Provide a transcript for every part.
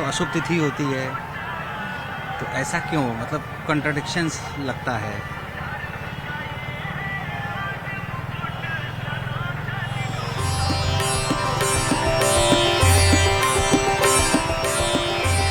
अशुभ तिथि होती है, तो ऐसा क्यों, मतलब कॉन्ट्रडिक्शंस लगता है।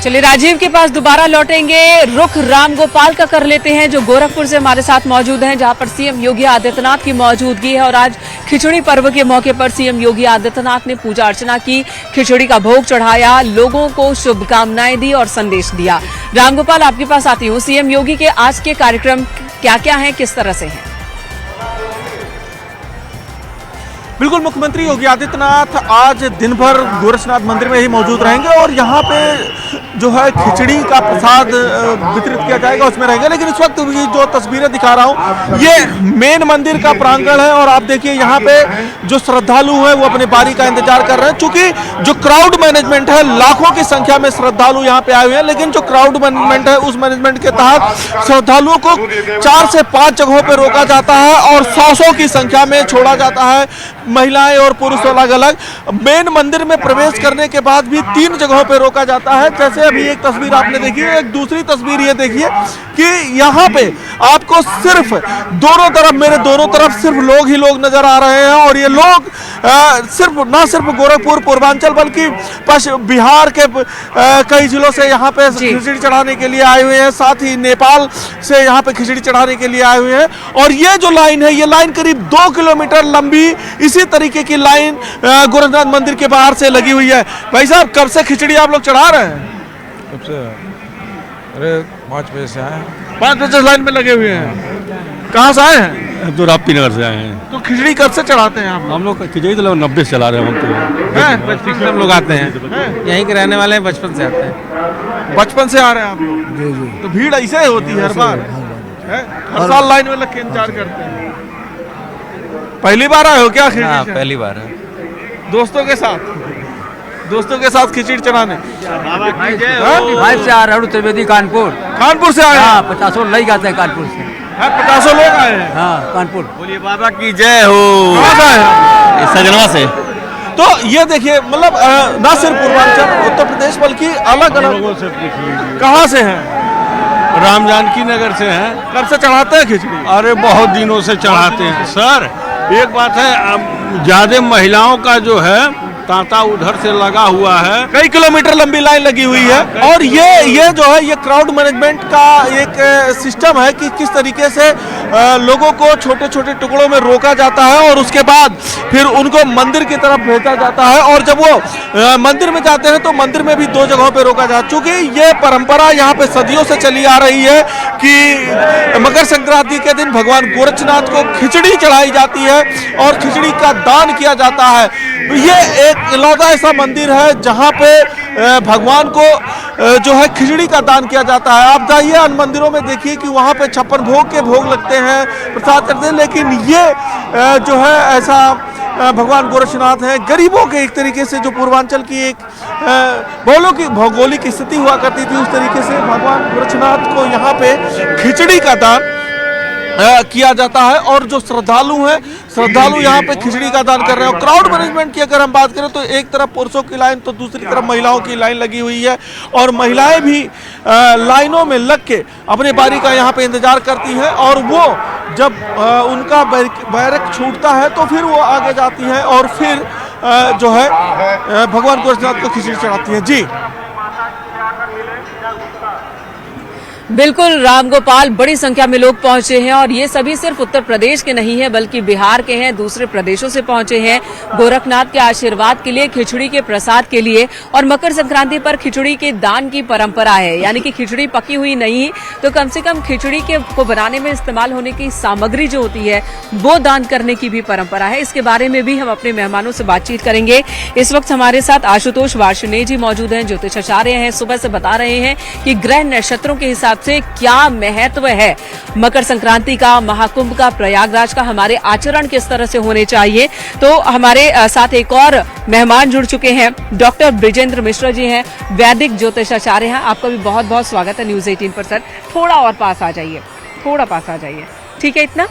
चलिए राजीव के पास दोबारा लौटेंगे। रुख रामगोपाल का कर लेते हैं, जो गोरखपुर से हमारे साथ मौजूद हैं, जहां पर सीएम योगी आदित्यनाथ की मौजूदगी है। और आज खिचड़ी पर्व के मौके पर सीएम योगी आदित्यनाथ ने पूजा अर्चना की, खिचड़ी का भोग चढ़ाया, लोगों को शुभकामनाएं दी और संदेश दिया। रामगोपाल, आपके पास आती हूँ। सीएम योगी के आज के कार्यक्रम क्या क्या हैं, किस तरह से हैं? बिल्कुल, मुख्यमंत्री योगी आदित्यनाथ आज दिन भर गोरखनाथ मंदिर में ही मौजूद रहेंगे और यहाँ पे जो है खिचड़ी का प्रसाद वितरित किया जाएगा, उसमें रहेंगे। लेकिन इस वक्त जो तस्वीरें दिखा रहा हूँ, ये मेन मंदिर का प्रांगण है और आप देखिए यहाँ पे जो श्रद्धालु हैं वो अपनी बारी का इंतजार कर रहे हैं। चूंकि जो क्राउड मैनेजमेंट है, लाखों की संख्या में श्रद्धालु यहाँ पे आए हुए हैं, लेकिन जो क्राउड मैनेजमेंट है उस मैनेजमेंट के तहत श्रद्धालुओं को 4 से 5 जगहों पर रोका जाता है और 100 की संख्या में छोड़ा जाता है। महिलाएं और पुरुष अलग अलग। मेन मंदिर में प्रवेश करने के बाद भी 3 जगहों पे रोका जाता है। जैसे अभी एक तस्वीर आपने देखी है, एक दूसरी तस्वीर ये देखिए कि यहाँ पे आपको सिर्फ दोनों तरफ, मेरे दोनों तरफ सिर्फ लोग ही लोग नजर आ रहे हैं। और ये लोग ना सिर्फ गोरखपुर पूर्वांचल बल्कि बिहार के कई जिलों से यहाँ पे खिचड़ी चढ़ाने के लिए आए हुए हैं, साथ ही नेपाल से यहाँ पे खिचड़ी चढ़ाने के लिए आए हुए हैं। और ये जो लाइन है, ये लाइन करीब 2 किलोमीटर लंबी इसी तरीके की लाइन गोरखनाथ मंदिर के बाहर से लगी हुई है। भाई साहब, कब से खिचड़ी आप लोग चढ़ा रहे हैं? कब से? अरे 5 बजे से आए। 5 बजे से लाइन में लगे हुए हैं। कहाँ से आए हैं? तो राप्ती नगर से आए हैं। तो खिचड़ी कब से चढ़ाते हैं आप? हम लोग खिचड़ी तो 90 से चला रहे हैं। बचपन से हम लोग आते हैं, यहीं के रहने वाले हैं, बचपन से आते हैं। बचपन से आ रहे हैं आप लोग? जी जी। तो भीड़ ऐसे होती है हर बार? हर साल लाइन में लग के इंतजार करते हैं। पहली बार आए हो क्या खिचड़ी? हाँ, पहली बार है। दोस्तों के साथ खिचड़ी चढ़ाने? भाई से आ रहा हूँ, त्रिवेदी कानपुर से आए हैं? 50 लोग जाते हैं कानपुर से। 50 लोग आए हैं? हाँ, कानपुर। बोलिए बाबा की जय हो। कहाँ से आए हैं? सजनवा से। तो ये देखिए, मतलब न सिर्फ पूर्वांचल उत्तर प्रदेश बल्कि अलग अलग। कहाँ से हैं? राम जानकी नगर से हैं। कब से चढ़ाते हैं खिचड़ी? अरे बहुत दिनों से चढ़ाते हैं सर। एक बात है, ज्यादा महिलाओं का जो है तांता उधर से लगा हुआ है। कई किलोमीटर लंबी लाइन लगी हुई है। और ये जो है, ये क्राउड मैनेजमेंट का एक सिस्टम है कि किस तरीके से लोगों को छोटे छोटे टुकड़ों में रोका जाता है और उसके बाद फिर उनको मंदिर की तरफ भेजा जाता है। और जब वो मंदिर में जाते हैं तो मंदिर में भी 2 जगहों पे रोका जाता है। चूंकि ये परंपरा यहाँ पे सदियों से चली आ रही है कि मकर संक्रांति के दिन भगवान गोरखनाथ को खिचड़ी चढ़ाई जाती है और खिचड़ी का दान किया जाता है। ये एक इकलौता ऐसा मंदिर है जहाँ पे भगवान को जो है खिचड़ी का दान किया जाता है। आप जाइए अन्य मंदिरों में, देखिए कि वहाँ पे 56 भोग के भोग लगते हैं, प्रसाद करते हैं। लेकिन ये जो है ऐसा भगवान गोरखनाथ है, गरीबों के एक तरीके से जो पूर्वांचल की एक भौगोलिक स्थिति हुआ करती थी, उस तरीके से भगवान गोरखनाथ को यहाँ पे खिचड़ी का दान किया जाता है। और जो श्रद्धालु यहाँ पे खिचड़ी का दान कर रहे हैं। क्राउड मैनेजमेंट की अगर हम बात करें तो एक तरफ पुरुषों की लाइन तो दूसरी तरफ महिलाओं की लाइन लगी हुई है। और महिलाएं भी लाइनों में लग के अपनी बारी का यहाँ पे इंतजार करती हैं। और वो जब उनका बैरक छूटता है तो फिर वो आगे जाती हैं और फिर जो है भगवान गोरखनाथ को खिचड़ी चढ़ाती हैं। जी बिल्कुल रामगोपाल, बड़ी संख्या में लोग पहुंचे हैं और ये सभी सिर्फ उत्तर प्रदेश के नहीं है बल्कि बिहार के हैं, दूसरे प्रदेशों से पहुंचे हैं गोरखनाथ के आशीर्वाद के लिए, खिचड़ी के प्रसाद के लिए। और मकर संक्रांति पर खिचड़ी के दान की परंपरा है, यानी कि खिचड़ी पकी हुई नहीं तो कम से कम खिचड़ी को बनाने में इस्तेमाल होने की सामग्री जो होती है वो दान करने की भी परंपरा है। इसके बारे में भी हम अपने मेहमानों से बातचीत करेंगे। इस वक्त हमारे साथ आशुतोष वार्ष्णेय जी मौजूद हैं, ज्योतिषाचार्य हैं, सुबह से बता रहे हैं कि ग्रह नक्षत्रों के हिसाब से क्या महत्व है मकर संक्रांति का, महाकुंभ का, प्रयागराज का, हमारे आचरण किस तरह से होने चाहिए। तो हमारे साथ एक और मेहमान जुड़ चुके हैं, डॉक्टर ब्रिजेंद्र मिश्रा जी हैं, वैदिक ज्योतिषाचार्य हैं। आपका भी बहुत बहुत स्वागत है न्यूज 18 पर। सर थोड़ा और पास आ जाइए, थोड़ा पास आ जाइए, ठीक है इतना।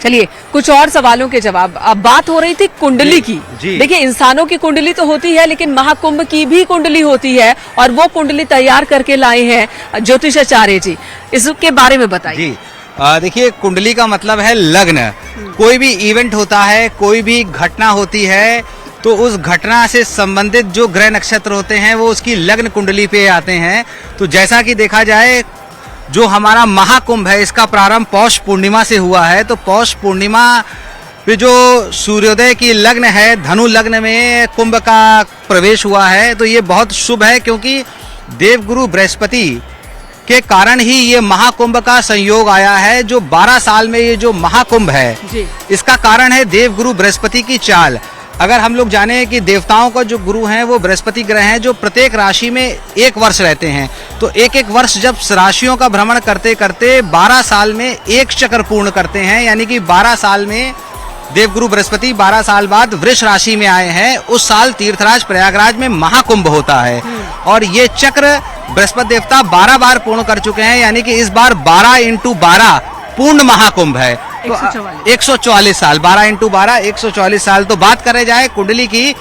चलिए कुछ और सवालों के जवाब। अब बात हो रही थी कुंडली की। जी। देखिए इंसानों की कुंडली तो होती है, लेकिन महाकुंभ की भी कुंडली होती है, और वो कुंडली तैयार करके लाए हैं ज्योतिषाचार्य जी। इसके बारे में बताइए। जी देखिए, कुंडली का मतलब है लग्न। कोई भी इवेंट होता है, कोई भी घटना होती है, तो उस घटना से संबंधित जो ग्रह नक्षत्र होते हैं वो उसकी लग्न कुंडली पे आते हैं। तो जैसा कि देखा जाए, जो हमारा महाकुंभ है इसका प्रारंभ पौष पूर्णिमा से हुआ है। तो पौष पूर्णिमा पे जो सूर्योदय की लग्न है, धनु लग्न में कुंभ का प्रवेश हुआ है, तो ये बहुत शुभ है, क्योंकि देवगुरु बृहस्पति के कारण ही ये महाकुंभ का संयोग आया है। जो 12 साल में ये जो महाकुंभ है जी। इसका कारण है देवगुरु बृहस्पति की चाल। अगर हम लोग जाने कि देवताओं का जो गुरु हैं वो बृहस्पति ग्रह हैं, जो प्रत्येक राशि में 1 वर्ष रहते हैं। तो एक एक वर्ष जब राशियों का भ्रमण करते करते 12 साल में एक चक्र पूर्ण करते हैं, यानी कि 12 साल में देवगुरु बृहस्पति 12 साल बाद वृष राशि में आए हैं। उस साल तीर्थराज प्रयागराज में महाकुंभ होता है, और ये चक्र बृहस्पति देवता 12 बार पूर्ण कर चुके हैं, यानी कि इस बार 12 × 12 पूर्ण महाकुंभ है। तो 144 साल, 12 × 12 144 साल। तो बात करें जाए कुंडली की,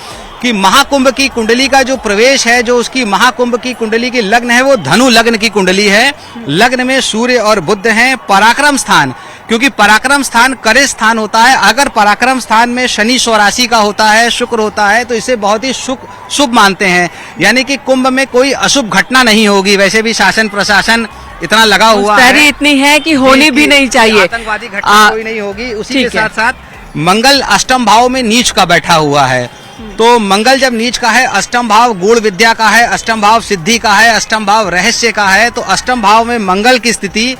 कि महाकुंभ की कुंडली का जो प्रवेश है, जो उसकी महाकुंभ की कुंडली की लग्न है, वो धनु लग्न की कुंडली है। लग्न में सूर्य और बुध हैं। पराक्रम स्थान, क्योंकि पराक्रम स्थान करे स्थान होता है। अगर पराक्रम स्थान में शनि स्वराशि का होता है, शुक्र होता है, तो इसे बहुत ही शुभ मानते हैं, यानी कि कुंभ में कोई अशुभ घटना नहीं होगी। वैसे भी शासन प्रशासन इतना लगा हुआ है, इतनी है कि होनी भी नहीं चाहिए, आतंकवादी घटना कोई नहीं होगी। उसी के साथ साथ मंगल अष्टम भाव में नीच का बैठा हुआ है। तो मंगल जब नीच का है, अष्टम भाव गुण विद्या का है, अष्टम भाव सिद्धि का है, अष्टम भाव रहस्य का है। तो अष्टम भाव में मंगल की स्थिति,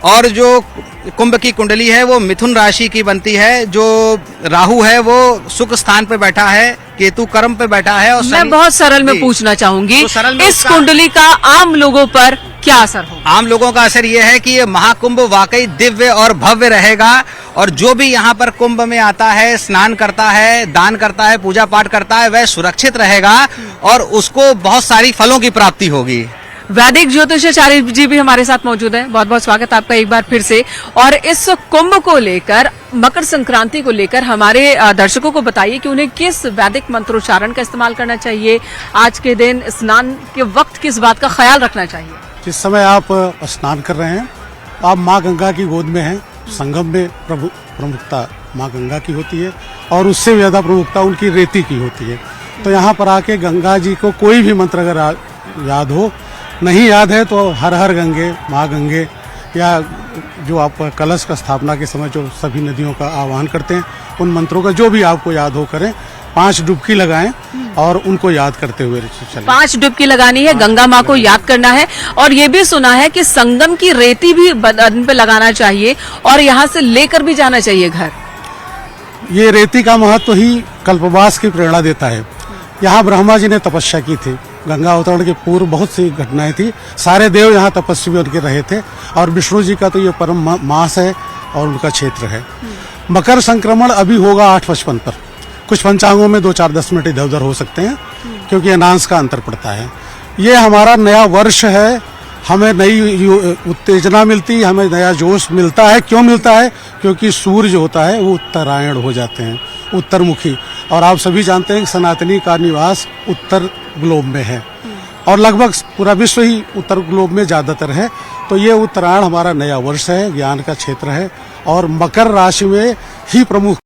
और जो कुंभ की कुंडली है वो मिथुन राशि की बनती है। जो राहु है वो सुख स्थान पे बैठा है, केतु कर्म पे बैठा है। और मैं बहुत सरल में पूछना चाहूंगी, तो सरल में इस कुंडली का आम लोगों पर क्या असर होगा? आम लोगों का असर ये है कि ये महाकुंभ वाकई दिव्य और भव्य रहेगा, और जो भी यहाँ पर कुंभ में आता है, स्नान करता है, दान करता है, पूजा पाठ करता है, वह सुरक्षित रहेगा और उसको बहुत सारी फलों की प्राप्ति होगी। वैदिक ज्योतिषाचार्य जी भी हमारे साथ मौजूद हैं। बहुत बहुत स्वागत आपका एक बार फिर से। और इस कुंभ को लेकर, मकर संक्रांति को लेकर हमारे दर्शकों को बताइए कि उन्हें किस वैदिक मंत्रोच्चारण का इस्तेमाल करना चाहिए, आज के दिन स्नान के वक्त किस बात का ख्याल रखना चाहिए? जिस समय आप स्नान कर रहे हैं, आप माँ गंगा की गोद में हैं। संगम में प्रमुखता माँ गंगा की होती है, और उससे ज्यादा प्रमुखता उनकी रेती की होती है। तो यहाँ पर आके गंगा जी को कोई भी मंत्र अगर याद हो, नहीं याद है तो हर हर गंगे, माँ गंगे, या जो आप कलश का स्थापना के समय जो सभी नदियों का आह्वान करते हैं, उन मंत्रों का जो भी आपको याद हो करें। 5 डुबकी लगाएं और उनको याद करते हुए चलें। 5 डुबकी लगानी है, गंगा माँ को याद करना है। और ये भी सुना है कि संगम की रेती भी बदन पे लगाना चाहिए, और यहाँ से लेकर भी जाना चाहिए घर। ये रेती का महत्व ही कल्पवास की प्रेरणा देता है। यहाँ ब्रह्मा जी ने तपस्या की थी, गंगा अवतरण के पूर्व बहुत सी घटनाएं थी। सारे देव यहाँ तपस्वी बन के रहे थे, और विष्णु जी का तो ये परम मास है और उनका क्षेत्र है। मकर संक्रमण अभी होगा 8:55 पर। कुछ पंचांगों में 2-4-10 मिनट इधर उधर हो सकते हैं, क्योंकि अनांश का अंतर पड़ता है। ये हमारा नया वर्ष है, हमें नई उत्तेजना मिलती है, हमें नया जोश मिलता है। क्यों मिलता है? क्योंकि सूर्य जो होता है वो उत्तरायण हो जाते हैं, उत्तरमुखी। और आप सभी जानते हैं कि सनातनी का निवास उत्तर ग्लोब में है, और लगभग पूरा विश्व ही उत्तर ग्लोब में ज्यादातर है। तो ये उत्तरायण हमारा नया वर्ष है, ज्ञान का क्षेत्र है, और मकर राशि में ही प्रमुख।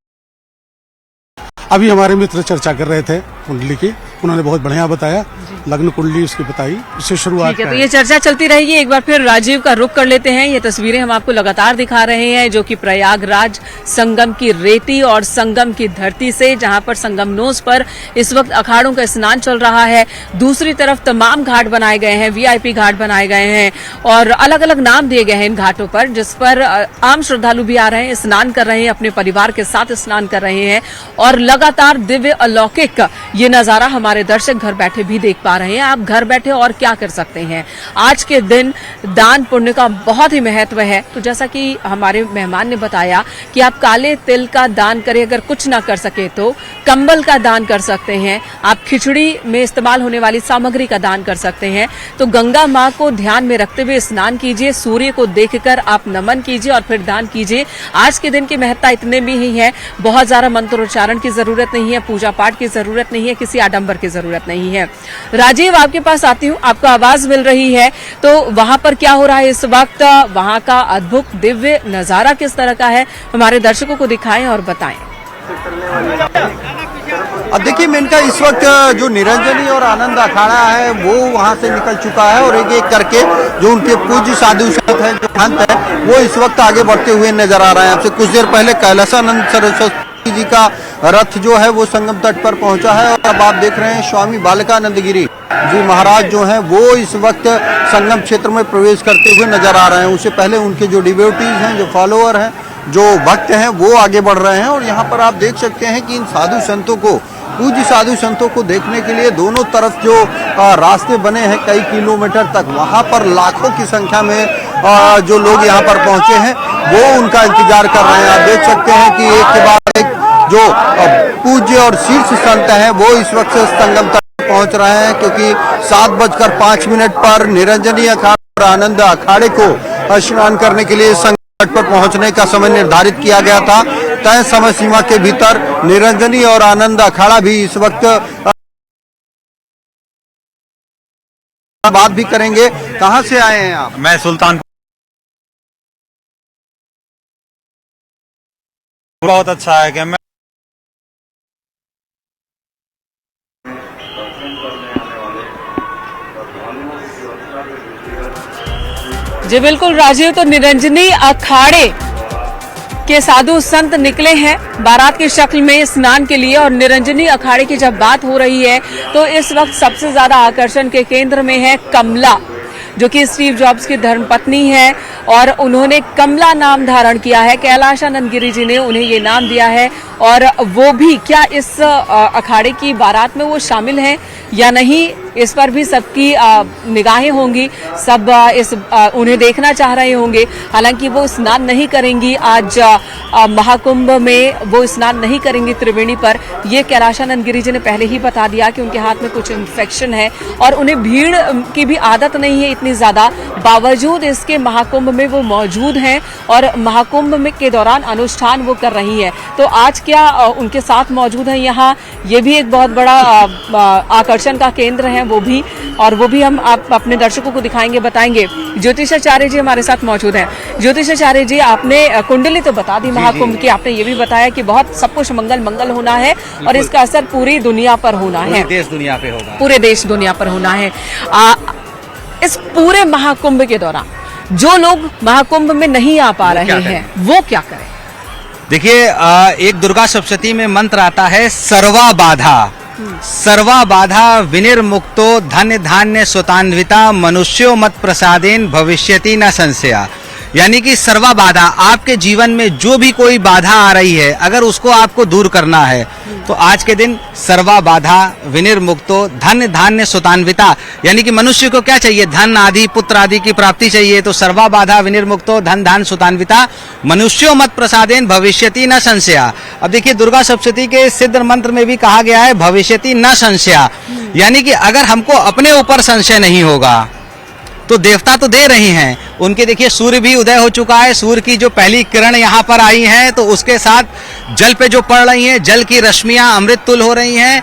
अभी हमारे मित्र चर्चा कर रहे थे कुंडली की, उन्होंने बहुत बढ़िया बताया, लग्न कुंडली उसकी बताई, इससे शुरुआत ठीक है। तो ये चर्चा चलती रहेगी। एक बार फिर राजीव का रुख कर लेते हैं। ये तस्वीरें हम आपको लगातार दिखा रहे हैं, जो कि प्रयागराज संगम की रेती और संगम की धरती से, जहां पर संगम नोज पर इस वक्त अखाड़ों का स्नान चल रहा है। दूसरी तरफ तमाम घाट बनाए गए हैं, VIP घाट बनाए गए हैं, और अलग अलग नाम दिए गए हैं इन घाटों पर, जिस पर आम श्रद्धालु भी आ रहे हैं, स्नान कर रहे हैं, अपने परिवार के साथ स्नान कर रहे हैं। और लगातार दिव्य अलौकिक ये नजारा हमारे हमारे दर्शक घर बैठे भी देख पा रहे हैं। आप घर बैठे और क्या कर सकते हैं। आज के दिन दान पुण्य का बहुत ही महत्व है। तो जैसा कि हमारे मेहमान ने बताया कि आप काले तिल का दान करें, अगर कुछ ना कर सके तो कंबल का दान कर सकते हैं, आप खिचड़ी में इस्तेमाल होने वाली सामग्री का दान कर सकते हैं। तो गंगा माँ को ध्यान में रखते हुए स्नान कीजिए, सूर्य को देखकर आप नमन कीजिए और फिर दान कीजिए। आज के दिन की महत्ता इतने भी ही है, बहुत ज्यादा मंत्रोच्चारण की जरूरत नहीं है, पूजा पाठ की जरूरत नहीं है, किसी आडंबर की जरूरत नहीं है। राजीव, आपके पास आती हूँ, आपको आवाज मिल रही है, तो वहां पर क्या हो रहा है इस वक्त, वहां का अद्भुत दिव्य नजारा किस तरह का है, हमारे दर्शकों को दिखाएं और बताएं। अब देखिए मेनका, इस वक्त जो निरंजनी और आनंद अखाड़ा है वो वहां से निकल चुका है और एक एक करके जो उनके पूज्य साधु संत हैं, जो संत हैं, वो इस वक्त आगे बढ़ते हुए नजर आ रहे हैं। आपसे कुछ देर पहले कैलासानंद सरस्वती जी का रथ जो है वो संगम तट पर पहुंचा है और अब आप देख रहे हैं स्वामी बालकानंद गिरी जी महाराज जो हैं वो इस वक्त संगम क्षेत्र में प्रवेश करते हुए नजर आ रहे हैं। उससे पहले उनके जो डिवोटीज हैं, जो फॉलोअर हैं, जो भक्त हैं, वो आगे बढ़ रहे हैं और यहाँ पर आप देख सकते हैं कि इन साधु संतों को, पूज्य साधु संतों को देखने के लिए दोनों तरफ जो रास्ते बने हैं कई किलोमीटर तक, वहाँ पर लाखों की संख्या में जो लोग यहाँ पर पहुंचे हैं वो उनका इंतजार कर रहे हैं। आप देख सकते हैं कि एक के बाद एक जो पूज्य और शीर्ष संत हैं वो इस वक्त संगम तक पहुंच रहे हैं, क्योंकि 7:05 पर निरंजनी अखाड़ा और आनंद अखाड़े को स्नान करने के लिए संगम तट पर पहुंचने का समय निर्धारित किया गया था। तय समय सीमा के भीतर निरंजनी और आनंद अखाड़ा भी इस वक्त बात भी करेंगे। कहां से आए हैं आप? मैं सुल्तानपुर। बहुत अच्छा है कि मैं जी बिल्कुल राजीव, तो निरंजनी अखाड़े के साधु संत निकले हैं बारात की शक्ल में स्नान के लिए। और निरंजनी अखाड़े की जब बात हो रही है तो इस वक्त सबसे ज्यादा आकर्षण के केंद्र में है कमला, जो कि स्टीव जॉब्स की धर्मपत्नी है और उन्होंने कमला नाम धारण किया है। कैलाशानंद गिरी जी ने उन्हें ये नाम दिया है और वो भी क्या इस अखाड़े की बारात में वो शामिल हैं या नहीं, इस पर भी सबकी निगाहें होंगी, सब उन्हें देखना चाह रहे होंगे। हालांकि वो स्नान नहीं करेंगी आज महाकुंभ में, वो स्नान नहीं करेंगी त्रिवेणी पर। ये कैलाशानंद गिरी जी ने पहले ही बता दिया कि उनके हाथ में कुछ इन्फेक्शन है और उन्हें भीड़ की भी आदत नहीं है इतनी ज्यादा, बावजूद इसके महाकुंभ में वो मौजूद हैं और महाकुंभ में के दौरान अनुष्ठान वो कर रही हैं। तो आज क्या उनके साथ मौजूद हैं यहाँ, ये भी एक बहुत बड़ा आकर्षण का केंद्र है वो भी, और वो भी हम आप अपने दर्शकों को दिखाएंगे, बताएंगे। ज्योतिषाचार्य जी हमारे साथ मौजूद हैं। ज्योतिषाचार्य जी, आपने कुंडली तो बता दी महाकुंभ की, आपने ये भी बताया कि बहुत सब कुछ मंगल मंगल होना है और इसका असर पूरी दुनिया पर होना है, देश दुनिया पे होगा, पूरे देश दुनिया पर होना है। इस पूरे महाकुंभ के दौरान जो लोग महाकुंभ में नहीं आ पा रहे हैं वो क्या करें? देखिए, एक दुर्गा सप्तशती में मंत्र आता है सर्वा बाधा, सर्वा बाधा विनिर्मुक्तो धन्य धान्य स्वतान्विता मनुष्यो मत प्रसादेन भविष्यति न संशया। यानी कि सर्वा बाधा, आपके जीवन में जो भी कोई बाधा आ रही है अगर उसको आपको दूर करना है तो आज के दिन सर्वा बाधा विनिर्मुक्तो धन्य धान्य स्वतान्विता, यानी कि मनुष्य को क्या चाहिए, धन आदि पुत्र आदि की प्राप्ति चाहिए। तो सर्वा बाधा विनिर्मुक्तो धन धान्य स्वतान्विता मनुष्यो मत प्रसादेन भविष्यति न संशया। अब देखिए, दुर्गा सप्तशती के सिद्ध मंत्र में भी कहा गया है भविष्यति न संशया, यानी कि अगर हमको अपने ऊपर संशय नहीं होगा तो देवता तो दे रहे हैं। उनके देखिए सूर्य भी उदय हो चुका है, सूर्य की जो पहली किरण यहाँ पर आई है तो उसके साथ जल पे जो पड़ रही हैं, जल की रश्मियां अमृत तुल्य हो रही हैं।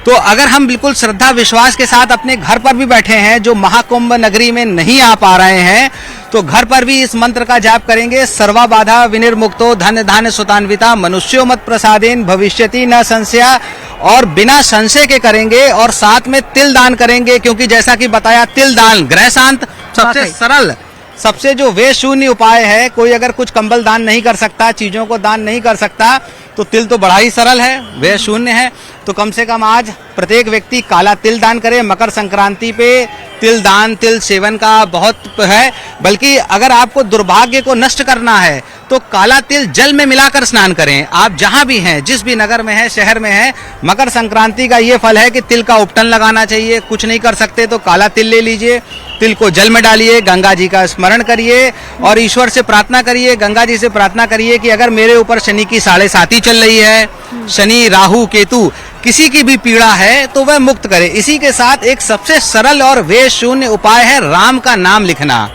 तो अगर हम बिल्कुल श्रद्धा विश्वास के साथ अपने घर पर भी बैठे हैं, जो महाकुंभ नगरी में नहीं आ पा रहे हैं, तो घर पर भी इस मंत्र का जाप करेंगे, सर्वा बाधा विनिर्मुक्तो धन्य धान्य स्वतान्विता मनुष्यो मत प्रसादेन भविष्यति न संशया, और बिना संशय के करेंगे और साथ में तिल दान करेंगे, क्योंकि जैसा कि बताया तिल दान ग्रह शांत सबसे सरल, सबसे जो वे शून्य उपाय है। कोई अगर कुछ कंबल दान नहीं कर सकता, चीजों को दान नहीं कर सकता, तो तिल तो बड़ा ही सरल है, वे शून्य है। तो कम से कम आज प्रत्येक व्यक्ति काला तिल दान करे। मकर संक्रांति पे तिल दान तिल सेवन का बहुत है, बल्कि अगर आपको दुर्भाग्य को नष्ट करना है तो काला तिल जल में मिलाकर स्नान करें। आप जहां भी हैं, जिस भी नगर में है, शहर में है, मकर संक्रांति का ये फल है कि तिल का उपटन लगाना चाहिए। कुछ नहीं कर सकते तो काला तिल ले लीजिए, तिल को जल में डालिए, गंगा जी का स्मरण करिए और ईश्वर से प्रार्थना करिए, गंगा जी से प्रार्थना करिए कि अगर मेरे ऊपर शनि की 7.5 चल रही है, शनि राहु केतु किसी की भी पीड़ा है तो वह मुक्त करे। इसी के साथ एक सबसे सरल और वेद शून्य उपाय है राम का नाम लिखना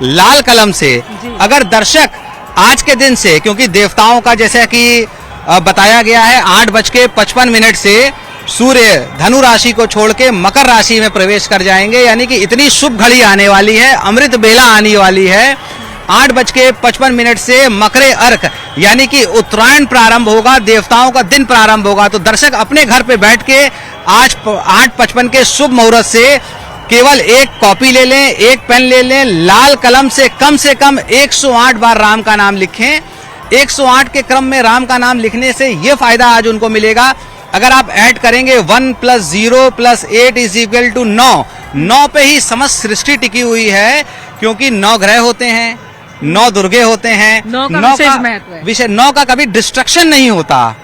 लाल कलम से। अगर दर्शक आज के दिन से, क्योंकि देवताओं का जैसा कि बताया गया है 8:55 से सूर्य धनु राशि को छोड़ के मकर राशि में प्रवेश कर जाएंगे, यानी कि इतनी शुभ घड़ी आने वाली है, अमृत बेला आने वाली है। 8:55 से मकरे अर्क यानी कि उत्तरायण प्रारंभ होगा, देवताओं का दिन प्रारंभ होगा। तो दर्शक अपने घर पे बैठ के आज 8:55 के शुभ मुहूर्त से केवल एक कॉपी ले लें, एक पेन ले लें, लाल कलम से कम 108 बार राम का नाम लिखें। 108 के क्रम में राम का नाम लिखने से यह फायदा आज उनको मिलेगा। अगर आप ऐड करेंगे 1 + 0 + 8 = 9, 9 पे ही समस्त सृष्टि टिकी हुई है, क्योंकि 9 ग्रह होते हैं, 9 दुर्गे होते हैं, 9 का विशेष महत्व है। विषय 9 का कभी डिस्ट्रक्शन नहीं होता,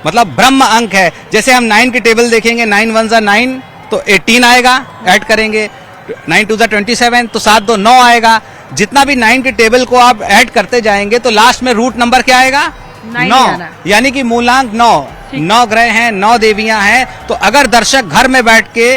मतलब ब्रह्म अंक है। जैसे हम 9 की टेबल देखेंगे, 9 × 1 = 9 तो 18 आएगा, ऐड करेंगे 9 × 2 = 27 तो 7 × 2 = 9 आएगा। जितना भी 9 की टेबल को आप ऐड करते जाएंगे तो लास्ट में रूट नंबर क्या आएगा? 9, यानी कि मूलांक 9। 9 ग्रह हैं, 9 देवियां हैं। तो अगर दर्शक घर में बैठ के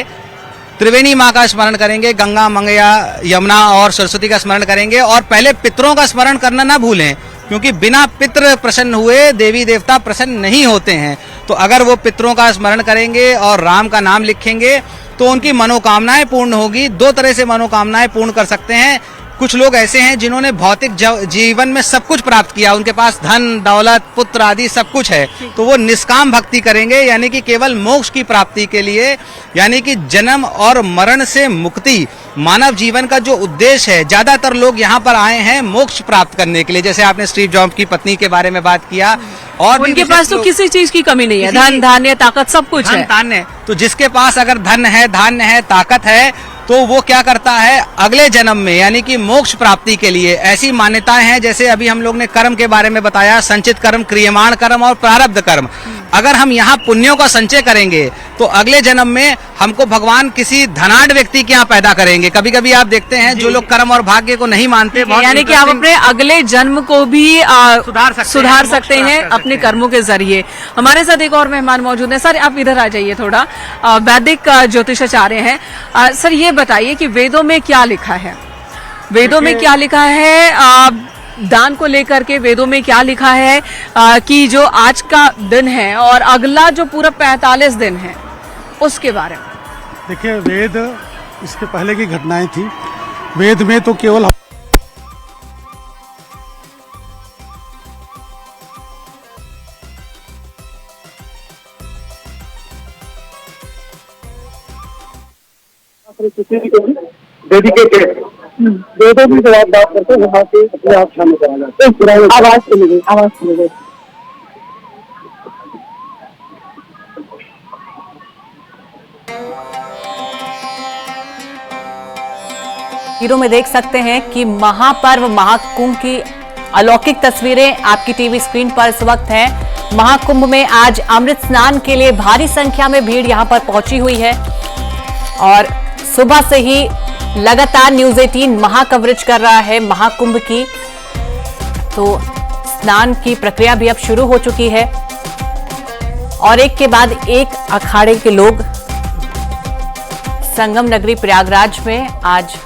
त्रिवेणी माँ का स्मरण करेंगे, गंगा मंगया यमुना और सरस्वती का स्मरण करेंगे, और पहले पितरों का स्मरण करना ना भूलें, क्योंकि बिना पितृ प्रसन्न हुए देवी देवता प्रसन्न नहीं होते हैं। तो अगर वो पितरों का स्मरण करेंगे और राम का नाम लिखेंगे तो उनकी मनोकामनाएं पूर्ण होगी। 2 तरह से मनोकामनाएं पूर्ण कर सकते हैं। कुछ लोग ऐसे हैं जिन्होंने भौतिक जीवन में सब कुछ प्राप्त किया, उनके पास धन दौलत पुत्र आदि सब कुछ है, तो वो निष्काम भक्ति करेंगे, यानी कि केवल मोक्ष की प्राप्ति के लिए, यानी कि जन्म और मरण से मुक्ति मानव जीवन का जो उद्देश्य है। ज्यादातर लोग यहाँ पर आए हैं मोक्ष प्राप्त करने के लिए, जैसे आपने स्टीव जॉब्स की पत्नी के बारे में बात किया, और उनके पास तो किसी चीज की कमी नहीं है, धन धान्य ताकत सब कुछ है। धान्य तो जिसके पास अगर धन है, धान्य है, ताकत है, तो वो क्या करता है अगले जन्म में, यानी कि मोक्ष प्राप्ति के लिए। ऐसी मान्यताएं हैं, जैसे अभी हम लोग ने कर्म के बारे में बताया, संचित कर्म, क्रियमाण कर्म और प्रारब्ध कर्म। अगर हम यहाँ पुण्यों का संचय करेंगे तो अगले जन्म में हमको भगवान किसी धनाढ़ व्यक्ति के यहाँ पैदा करेंगे। कभी कभी आप देखते हैं जो लोग कर्म और भाग्य को नहीं मानते, यानी कि आप अपने अगले जन्म को भी सुधार सकते हैं अपने कर्मों के जरिए। हमारे साथ एक और मेहमान मौजूद है। सर आप इधर आ जाइए थोड़ा, वैदिक ज्योतिषाचार्य हैं। सर ये बताइए कि वेदों में क्या लिखा है, वेदों में क्या लिखा है दान को लेकर के, वेदों में क्या लिखा है कि जो आज का दिन है और अगला जो पूरा 45 दिन है उसके बारे में? देखिए, वेद इसके पहले की घटनाएं थी। वेद में तो केवल डेडिकेटेड वेदों की जब आप बात करते हैं वहाँ से अपने आप शामिल करा जाता है। आवाज सुनी गई, आवाज सुनी गई। हीरो में देख सकते हैं कि महापर्व महाकुंभ की अलौकिक तस्वीरें आपकी टीवी स्क्रीन पर इस वक्त है। महाकुंभ में आज अमृत स्नान के लिए भारी संख्या में भीड़ यहां पर पहुंची हुई है और सुबह से ही लगातार न्यूज 18 महा कवरेज कर रहा है महाकुंभ की। तो स्नान की प्रक्रिया भी अब शुरू हो चुकी है और एक के बाद एक अखाड़े के लोग संगम नगरी प्रयागराज में आज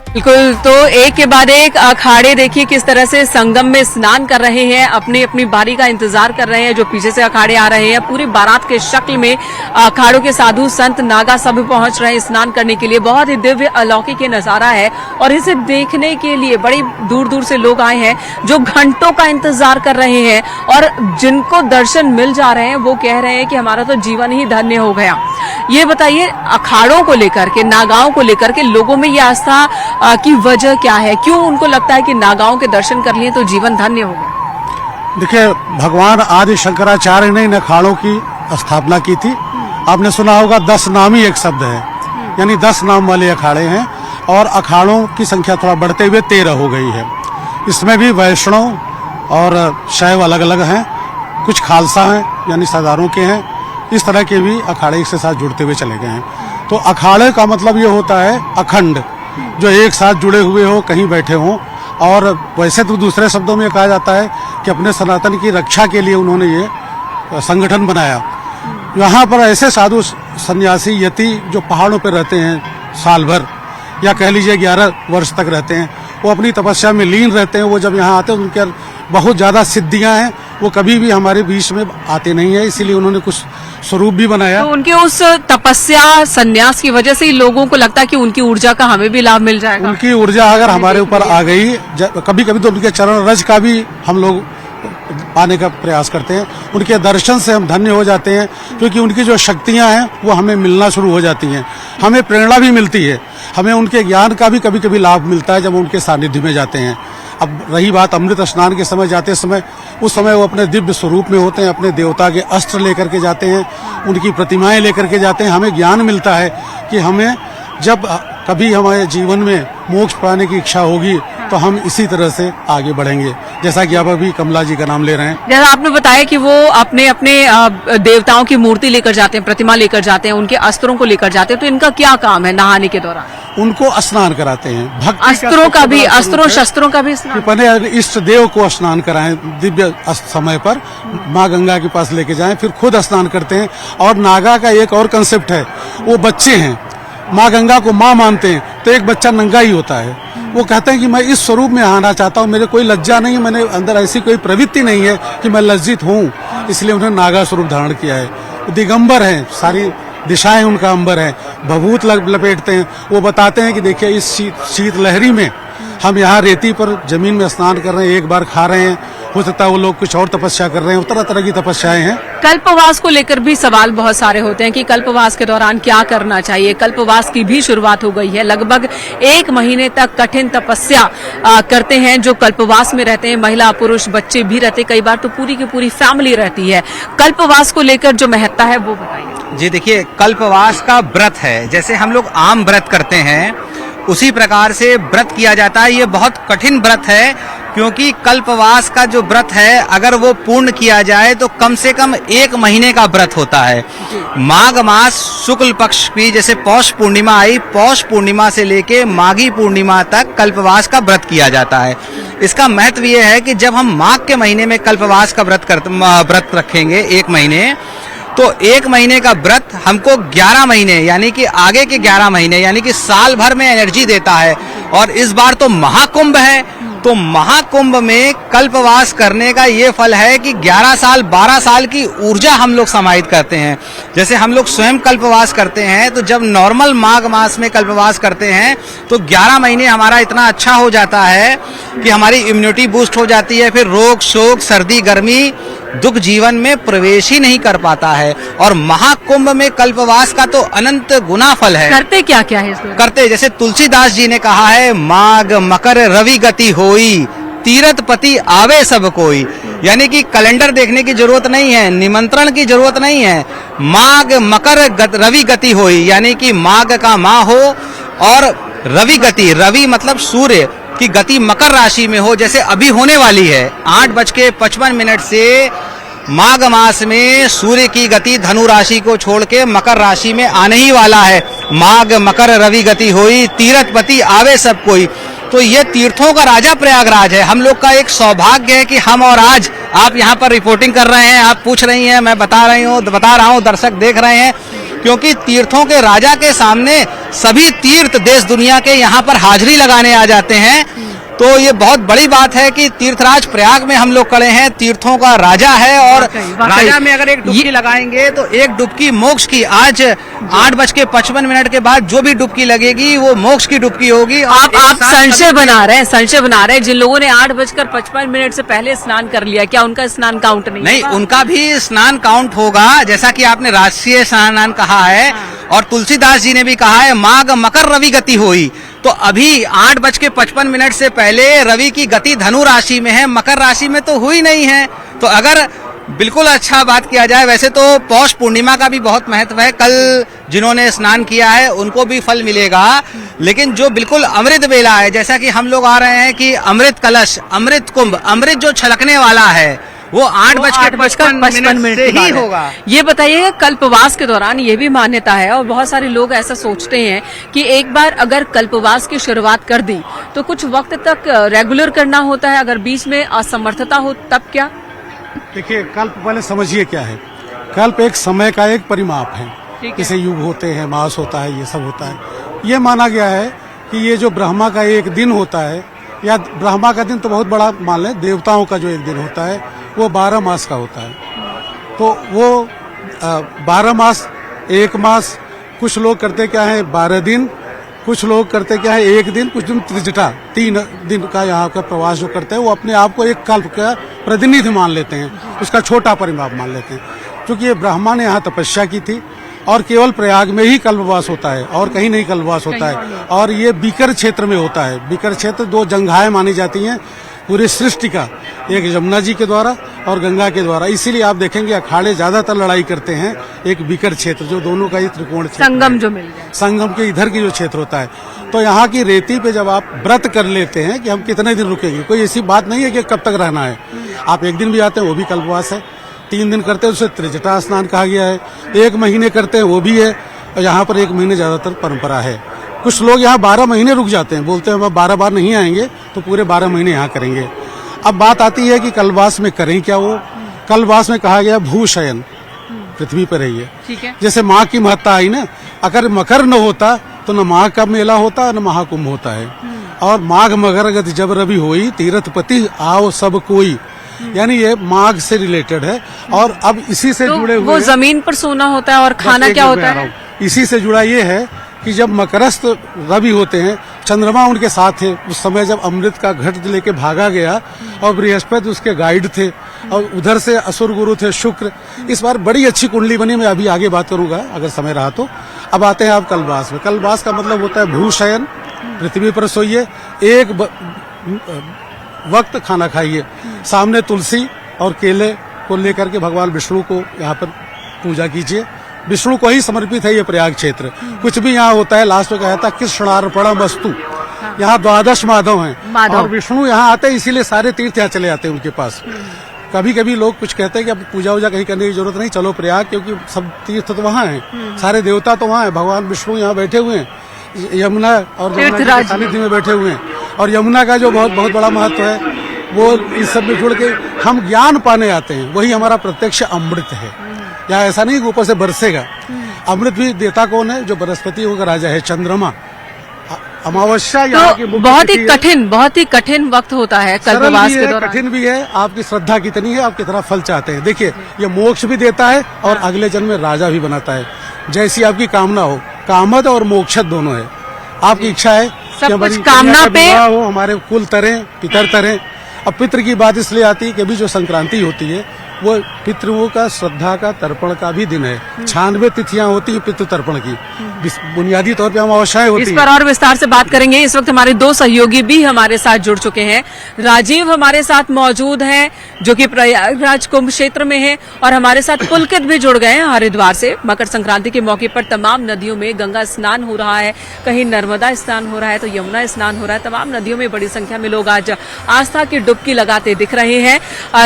बिल्कुल, तो एक के बाद एक अखाड़े देखिए किस तरह से संगम में स्नान कर रहे हैं, अपनी अपनी बारी का इंतजार कर रहे हैं। जो पीछे से अखाड़े आ रहे हैं पूरी बारात के शक्ल में अखाड़ों के साधु संत नागा सब पहुंच रहे हैं स्नान करने के लिए। बहुत ही दिव्य अलौकिक ये नजारा है और इसे देखने के लिए बड़ी दूर दूर से लोग आए हैं जो घंटों का इंतजार कर रहे हैं और जिनको दर्शन मिल जा रहे हैं वो कह रहे हैं कि हमारा तो जीवन ही धन्य हो गया। ये बताइए, अखाड़ों को लेकर के, नागाओं को लेकर के लोगों में ये आस्था की वजह क्या है? क्यों उनको लगता है कि नागाओं के दर्शन कर लिए तो जीवन धन्य हो गया? देखिए, भगवान आदि शंकराचार्य ने इन अखाड़ों की स्थापना की थी। आपने सुना होगा 10 नामी एक शब्द है। यानी 10 नाम वाले अखाड़े हैं और अखाड़ों की संख्या थोड़ा बढ़ते हुए 13 हो गई है। इसमें भी वैष्णव और शैव अलग अलग हैं, कुछ खालसा हैं यानी सरदारों के हैं, इस तरह के भी अखाड़े इसके साथ जुड़ते हुए चले गए हैं। तो अखाड़े का मतलब ये होता है अखंड, जो एक साथ जुड़े हुए हो, कहीं बैठे हों। और वैसे तो दूसरे शब्दों में कहा जाता है कि अपने सनातन की रक्षा के लिए उन्होंने ये संगठन बनाया। यहाँ पर ऐसे साधु सन्यासी यति जो पहाड़ों पर रहते हैं साल भर या कह लीजिए 11 वर्ष तक रहते हैं, वो अपनी तपस्या में लीन रहते हैं। वो जब यहाँ आते हैं उनके बहुत ज़्यादा सिद्धियाँ हैं, वो कभी भी हमारे बीच में आते नहीं है, इसीलिए उन्होंने कुछ स्वरूप भी बनाया। तो उनके उस तपस्या संन्यास की वजह से ही लोगों को लगता है कि उनकी ऊर्जा का हमें भी लाभ मिल जाएगा। उनकी ऊर्जा अगर हमारे ऊपर आ गई, कभी कभी तो उनके चरण रज का भी हम लोग पाने का प्रयास करते हैं। उनके दर्शन से हम धन्य हो जाते हैं, क्योंकि उनकी जो शक्तियां हैं वो हमें मिलना शुरू हो जाती हैं। हमें प्रेरणा भी मिलती है, हमें उनके ज्ञान का भी कभी कभी लाभ मिलता है जब उनके सानिध्य में जाते हैं। अब रही बात अमृत स्नान के समय जाते समय, उस समय वो अपने दिव्य स्वरूप में होते हैं, अपने देवता के अस्त्र लेकर के जाते हैं, उनकी प्रतिमाएं लेकर के जाते हैं। हमें ज्ञान मिलता है कि हमें जब कभी हमारे जीवन में मोक्ष पाने की इच्छा होगी तो हम इसी तरह से आगे बढ़ेंगे, जैसा कि आप अभी कमला जी का नाम ले रहे हैं। जैसा आपने बताया कि वो अपने अपने देवताओं की मूर्ति लेकर जाते हैं, प्रतिमा लेकर जाते हैं, उनके अस्त्रों को लेकर जाते हैं, तो इनका क्या काम है नहाने के दौरान? उनको स्नान कराते हैं, भक्ति अस्त्रों का भी, अस्त्रों शस्त्रों का भी स्नान। पहले इष्ट देव को स्नान कराएं, दिव्य समय पर माँ गंगा के पास लेके जाएं, फिर खुद स्नान करते हैं। और नागा का एक और कंसेप्ट है, वो बच्चे हैं, माँ गंगा को माँ मानते हैं, तो एक बच्चा नंगा ही होता है। वो कहते हैं कि मैं इस स्वरूप में आना चाहता हूँ, मेरे कोई लज्जा नहीं है, मैंने अंदर ऐसी कोई प्रवृत्ति नहीं है कि मैं लज्जित हूँ, इसलिए उन्होंने नागा स्वरूप धारण किया है। दिगंबर हैं, सारी दिशाएं उनका अंबर है, भभूत लपेटते हैं। वो बताते हैं कि देखिए इस शीत लहरी में हम यहाँ रेती पर जमीन में स्नान कर रहे हैं, एक बार खा रहे हैं, हो सकता है वो लोग कुछ और तपस्या कर रहे हैं, तरह तरह की तपस्याएं हैं। कल्पवास को लेकर भी सवाल बहुत सारे होते हैं कि कल्पवास के दौरान क्या करना चाहिए। कल्पवास की भी शुरुआत हो गई है, लगभग 1 महीने तक कठिन तपस्या करते हैं जो कल्पवास में रहते हैं। महिला पुरुष बच्चे भी रहते, कई बार तो पूरी की पूरी फैमिली रहती है। कल्पवास को लेकर जो महत्ता है वो बताइए। जी देखिए, कल्पवास का व्रत है, जैसे हम लोग आम व्रत करते हैं उसी प्रकार से व्रत किया जाता है। ये बहुत कठिन व्रत है, क्योंकि कल्पवास का जो व्रत है अगर वो पूर्ण किया जाए तो कम से कम 1 महीने का व्रत होता है। माघ मास शुक्ल पक्ष की जैसे पौष पूर्णिमा आई, पौष पूर्णिमा से लेके माघी पूर्णिमा तक कल्पवास का व्रत किया जाता है। इसका महत्व ये है कि जब हम माघ के महीने में कल्पवास का व्रत रखेंगे 1 महीने, तो 1 महीने का व्रत हमको 11 महीने यानी कि आगे के 11 महीने यानी कि साल भर में एनर्जी देता है। और इस बार तो महाकुंभ है, तो महाकुंभ में कल्पवास करने का ये फल है कि 11 साल 12 साल की ऊर्जा हम लोग समाहित करते हैं। जैसे हम लोग स्वयं कल्पवास करते हैं, तो जब नॉर्मल माघ मास में कल्पवास करते हैं तो 11 महीने हमारा इतना अच्छा हो जाता है कि हमारी इम्यूनिटी बूस्ट हो जाती है, फिर रोग शोक सर्दी गर्मी दुख जीवन में प्रवेश ही नहीं कर पाता है। और महाकुंभ में कल्पवास का तो अनंत गुना फल है। करते क्या क्या है इसमें? करते जैसे तुलसीदास जी ने कहा है, माघ मकर रवि गति होई, तीरथ पति आवे सब कोई। यानी कि कैलेंडर देखने की जरूरत नहीं है, निमंत्रण की जरूरत नहीं है। माघ मकर रवि गति होई, यानी कि माघ का माह हो और रवि गति, रवि मतलब सूर्य की गति मकर राशि में हो, जैसे अभी होने वाली है। 8:55 से माघ मास में सूर्य की गति धनु राशि को छोड़ के मकर राशि में आने ही वाला है। माघ मकर रवि गति होई, तीर्थपति आवे सब कोई। तो ये तीर्थों का राजा प्रयागराज है। हम लोग का एक सौभाग्य है कि हम और आज आप यहाँ पर रिपोर्टिंग कर रहे हैं, आप पूछ रही हैं, मैं बता रहा हूँ, दर्शक देख रहे हैं, क्योंकि तीर्थों के राजा के सामने सभी तीर्थ देश दुनिया के यहाँ पर हाजिरी लगाने आ जाते हैं। तो ये बहुत बड़ी बात है कि तीर्थराज प्रयाग में हम लोग खड़े हैं, तीर्थों का राजा है। और राजा में अगर एक डुबकी लगाएंगे तो एक डुबकी मोक्ष की, आज 8:55 के बाद जो भी डुबकी लगेगी वो मोक्ष की डुबकी होगी। आप संशय बना रहे हैं जिन लोगों ने 8:55 से पहले स्नान कर लिया, क्या उनका स्नान काउंट नहीं? उनका भी स्नान काउंट होगा, जैसा कि आपने राष्ट्रीय स्नान कहा है। और तुलसीदास जी ने भी कहा है, माघ मकर रवि गति होई। तो अभी 8:55 से पहले रवि की गति धनु राशि में है, मकर राशि में तो हुई नहीं है। तो अगर बिल्कुल अच्छा बात किया जाए। वैसे तो पौष पूर्णिमा का भी बहुत महत्व है, कल जिन्होंने स्नान किया है उनको भी फल मिलेगा, लेकिन जो बिल्कुल अमृत बेला है, जैसा कि हम लोग आ रहे हैं कि अमृत कलश, अमृत कुंभ, अमृत जो छलकने वाला है वो 8:55 से ही होगा। ये बताइए, कल्पवास के दौरान ये भी मान्यता है और बहुत सारे लोग ऐसा सोचते हैं कि एक बार अगर कल्पवास की शुरुआत कर दी तो कुछ वक्त तक रेगुलर करना होता है, अगर बीच में असमर्थता हो तब क्या? देखिए, कल्प पहले समझिए क्या है। कल्प एक समय का एक परिमाप है, जैसे युग होते हैं, मास होता है, ये सब होता है। ये माना गया है कि ये जो ब्रह्मा का एक दिन होता है, या ब्रह्मा का दिन तो बहुत बड़ा मान लें, देवताओं का जो एक दिन होता है वो 12 मास का होता है। तो वो 12 मास, एक मास, कुछ लोग करते क्या है 12 दिन, कुछ लोग करते क्या है एक दिन, कुछ दिन त्रिजटा 3 दिन का यहाँ का प्रवास जो करते हैं वो अपने आप को एक कल्प का प्रतिनिधि मान लेते हैं, उसका छोटा परिमाप मान लेते हैं। क्योंकि ये ब्रह्मा ने यहाँ तपस्या की थी और केवल प्रयाग में ही कल्पवास होता है और कहीं नहीं कल्पवास होता है। और ये बीकर क्षेत्र में होता है। बीकर क्षेत्र 2 जंघाएं मानी जाती हैं पूरी सृष्टि का, एक यमुना जी के द्वारा और गंगा के द्वारा। इसीलिए आप देखेंगे अखाड़े ज्यादातर लड़ाई करते हैं एक बीकर क्षेत्र, जो दोनों का ही त्रिकोण क्षेत्र, संगम जो मिल जाए, संगम के इधर की जो क्षेत्र होता है। तो यहाँ की रेती पे जब आप व्रत कर लेते हैं कि हम कितने दिन रुकेंगे, कोई ऐसी बात नहीं है कि कब तक रहना है। आप एक दिन भी आते हैं वो भी कल्पवास है, 3 दिन करते हैं उसे त्रिजटा स्नान कहा गया है, 1 महीने करते हैं वो भी है, और यहाँ पर 1 महीने ज्यादातर परंपरा है। कुछ लोग यहाँ 12 महीने रुक जाते हैं, बोलते हैं अब 12 बार नहीं आएंगे तो पूरे 12 महीने यहाँ करेंगे। अब बात आती है कि कल्पवास में करें क्या। वो कल्पवास में कहा गया भूशयन, पृथ्वी पर रहिए। ठीक है। जैसे माघ की महत्ता आई ना, अगर मकर न होता तो न माघ का मेला होता न महाकुंभ होता है। और माघ मगर गति जब रवि होई, तीर्थपति आओ सब कोई, यानी ये माघ से रिलेटेड है। और अब इसी से तो जुड़े हुए वो जमीन पर सोना होता है और खाना क्या होता है? इसी से जुड़ा ये है कि जब मकरस्थ रवि होते हैं, चंद्रमा उनके साथ थे उस समय, जब अमृत का घट लेके भागा गया और बृहस्पति उसके गाइड थे और उधर से असुर गुरु थे शुक्र। इस बार बड़ी अच्छी कुंडली बनी, मैं अभी आगे बात करूंगा अगर समय रहा तो। अब आते हैं आप कल्पवास में। कल्पवास का मतलब होता है भूशयन, पृथ्वी पर सोइए, एक वक्त खाना खाइए, सामने तुलसी और केले को लेकर के भगवान विष्णु को यहाँ पर पूजा कीजिए। विष्णु को ही समर्पित है ये प्रयाग क्षेत्र। कुछ भी यहाँ होता है लास्ट में कहा था कृष्णार्पणम वस्तु। यहाँ 12 माधव हैं और विष्णु यहाँ आते हैं, इसीलिए सारे तीर्थ यहाँ चले आते हैं उनके पास। कभी कभी लोग कुछ कहते हैं कि अब पूजा वूजा कहीं करने की जरूरत नहीं, चलो प्रयाग, क्योंकि सब तीर्थ तो वहाँ हैं, सारे देवता तो वहाँ हैं, भगवान विष्णु यहाँ बैठे हुए हैं, यमुना और जमुना के सानिध्य में बैठे हुए हैं। और यमुना का जो बहुत बड़ा महत्व है वो इस सब में जुड़ के हम ज्ञान पाने आते हैं, वही हमारा प्रत्यक्ष अमृत है। यहाँ ऐसा नहीं ऊपर से बरसेगा। अमृत भी देता कौन है? जो बृहस्पति होगा राजा है, चंद्रमा। अमावस्या यहाँ की बहुत ही कठिन वक्त होता है कल्पवास के दौरान। कठिन भी है, आपकी श्रद्धा कितनी है, आप कितना फल चाहते हैं। देखिए, ये मोक्ष भी देता है और अगले जन्म में राजा भी बनाता है, जैसी आपकी कामना हो। कामद और मोक्षद दोनों है। आपकी इच्छा है सब कुछ कामना पे हो, हमारे कुल तरें, पितर तरें। अब पितृ की बात इसलिए आती है कि अभी जो संक्रांति होती है वो पितृओं का श्रद्धा का तर्पण का भी दिन है। 96 तिथियां होती है पितृ तर्पण की, बुनियादी तौर पे अमावस्याएं होती है। इस पर और विस्तार से बात करेंगे। इस वक्त हमारे 2 सहयोगी भी हमारे साथ जुड़ चुके हैं। राजीव हमारे साथ मौजूद हैं जो कि प्रयागराज कुंभ क्षेत्र में है, और हमारे साथ पुलकित भी जुड़ गए हैं हरिद्वार से। मकर संक्रांति के मौके पर तमाम नदियों में गंगा स्नान हो रहा है, कहीं नर्मदा स्नान हो रहा है तो यमुना स्नान हो रहा है। तमाम नदियों में बड़ी संख्या में लोग आज आस्था की डुबकी लगाते दिख रहे हैं।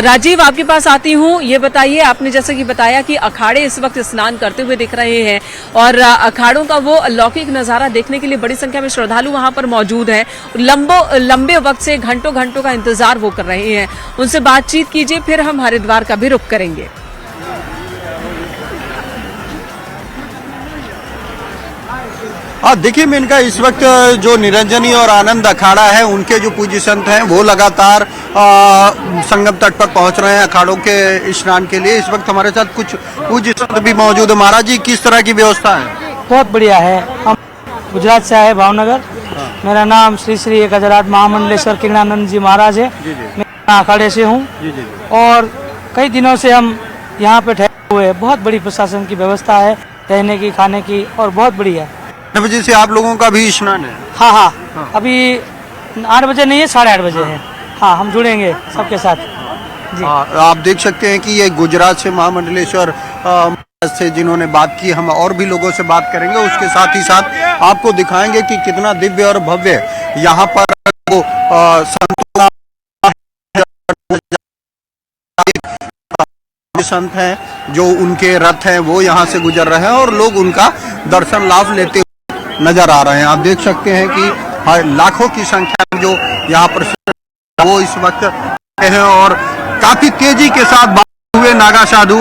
राजीव, आपके पास आती हूँ, ये बताइए, आपने जैसे कि बताया कि अखाड़े इस वक्त स्नान करते हुए दिख रहे हैं और अखाड़ों का वो अलौकिक नजारा देखने के लिए बड़ी संख्या में श्रद्धालु वहां पर मौजूद हैं। लंबे वक्त से घंटों का इंतजार वो कर रहे हैं। उनसे बातचीत कीजिए, फिर हम हरिद्वार का भी रुख करेंगे। देखिए मेनका, इस वक्त जो निरंजनी और आनंद अखाड़ा है उनके जो पूज्य संत हैं वो लगातार संगम तट पर पहुंच रहे हैं अखाड़ों के स्नान के लिए। इस वक्त हमारे साथ कुछ पूज्य संत भी मौजूद है। महाराज जी, किस तरह की व्यवस्था है? बहुत बढ़िया है। हम गुजरात से आए, भावनगर। मेरा नाम श्री श्री गजराज महामंडलेश्वर किरणानंद जी महाराज है। मैं अखाड़े से हूँ और कई दिनों से हम यहाँ पे ठहरे हुए हैं। बहुत बड़ी प्रशासन की व्यवस्था है रहने की, खाने की, और बहुत बढ़िया। 9 बजे से आप लोगों का भी स्नान है? हाँ। अभी 8 बजे नहीं है, 8:30 बजे है। हाँ, हम जुड़ेंगे सबके साथ। आप देख सकते हैं कि ये गुजरात से महामंडलेश्वर से जिन्होंने बात की, हम और भी लोगों से बात करेंगे। उसके साथ ही साथ आपको दिखाएंगे कि कितना दिव्य और भव्य यहाँ पर वो संत हैं, जो उनके रथ हैं वो यहाँ से गुजर रहे हैं और लोग उनका दर्शन लाभ लेते हुए नजर आ रहे हैं। आप देख सकते हैं कि लाखों की संख्या में जो यहाँ पर वो इस वक्त हैं और काफी तेजी के साथ भागते हुए नागा साधु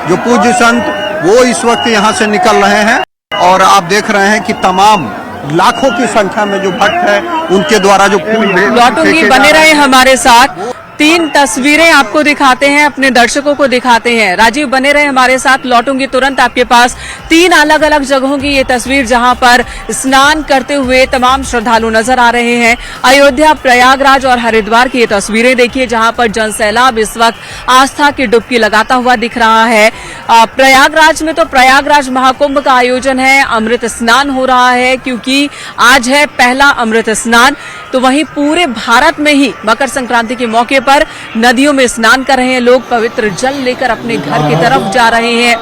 जो पूज्य संत वो इस वक्त यहाँ से निकल रहे हैं और आप देख रहे हैं कि तमाम लाखों की संख्या में जो भक्त है उनके द्वारा जो फूल लौटूंगी, बने रहे हमारे साथ। 3 तस्वीरें आपको दिखाते हैं, अपने दर्शकों को दिखाते हैं। राजीव बने रहे हमारे साथ, लौटूंगी तुरंत आपके पास। 3 अलग अलग जगहों की ये तस्वीर जहां पर स्नान करते हुए तमाम श्रद्धालु नजर आ रहे हैं। अयोध्या, प्रयागराज और हरिद्वार की ये तस्वीरें देखिए जहां पर जनसैलाब इस वक्त आस्था की डुबकी लगाता हुआ दिख रहा है। प्रयागराज में तो प्रयागराज महाकुंभ का आयोजन है, अमृत स्नान हो रहा है क्योंकि आज है पहला अमृत स्नान। तो वहीं पूरे भारत में ही मकर संक्रांति के मौके पर नदियों में स्नान कर रहे हैं लोग, पवित्र जल लेकर अपने घर की तरफ जा रहे हैं।